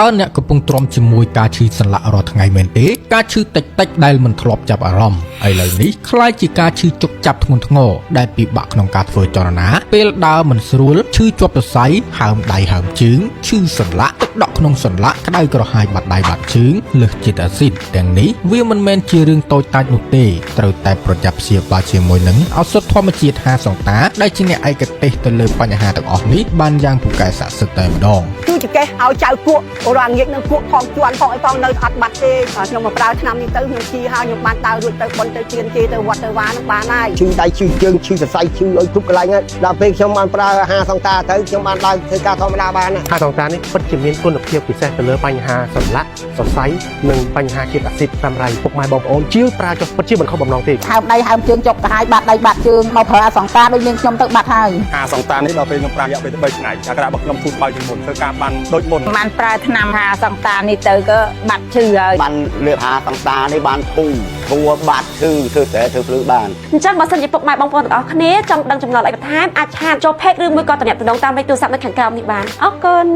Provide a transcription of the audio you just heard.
តើអ្នកកំពុងទ្រាំជាមួយការឈឺសន្លាក់រាល់ថ្ងៃមែនទេការឈឺតិចៗដែលមិនធ្លាប់ចាប់អារម្មណ៍ឥឡូវនេះคล้ายជាការឈឺជុកចាប់ធ្ងន់ធ្ងរដែលពិបាកក្នុងការធ្វើចលនាពេលដើរមិនស្រួលឈឺជាប់សរសៃហើមដៃហើមជើងឈឺសន្លាក់ទឹកដក់ក្នុងសន្លាក់ក្តៅក្រហាយបាត់ដៃបាត់ជើងលើសជាតិអាស៊ីតទាំងនេះវាមិនមែនជារឿងតូចតាចនោះទេត្រូវតែប្រយ័ត្នព្យាបាលជាមួយនឹងឱសថធម្មជាតិហាសង្តាដែលជាអ្នកឯកទេសទៅលើបញ្ហាទាំងអស់នេះបានយ៉ាងពូកែស័ក្តិសិទ្ធិតែម្ដងគឺជាកេះឲ្យចៅគក់រាល់ងាកនឹងគក់ផងជួនផងអីផងនៅអត់បាត់ទេខ្ញុំមកប្រើឆ្នាំនេះទៅខ្ញុំជីហើយខ្ញុំបានដើររួចទៅប៉ុនទៅជៀនជេទៅវត្តទៅវានឹងបានហើយឈឺដៃឈឺជើងឈឺសរសៃឈឺឲ្យគ្រប់កន្លែងហើយដល់ពេលខ្ញុំបានប្រើអាហារសង្តាទៅខ្ញុំបានឡើងធ្វើការធម្មតាបានអាហារសង្តានេះពិតជាមានគុណភាពពិសេសទៅលើបញ្ហាសន្លាក់សរសៃនិងបញ្ហាជាតិអាស៊ីតតាមរៃពុកម៉ែបងប្អូនជាប្រើចុះពិតជាមិនខុសបំណងទេហើមដៃហើមជើងចុកកាយបាត់ដៃបាត់ជើងមកប្រើអាសង្តាដូចនាងខ្ញុំទៅបាត់ហើយអាសង្តានេះដល់ពេលខ្ញុំប្រើរយៈពេល3ថ្ងៃអាក្រារបស់ខ្ញុំធូរបើជាងមុនធ្វើការបានដូចមុនបានប្រើថ្នាំអាសង្តានេះទៅក៏បាត់ឈឺហើយបានលើកអាសង្តានេះបានធូរបាត់ឈឺធ្វើស្រែធ្វើភ្លឺបានអញ្ចឹងបើសិនជាពុកម៉ែបងប្អូនទាំងអស់គ្នាចង់ដឹងចំណុចអីបន្ថែមអាចឆាតចូល page ឬមួយក៏តំណតាមលេខទូរស័ព្ទនៅខាងក្រោមនេះបានអរគុណ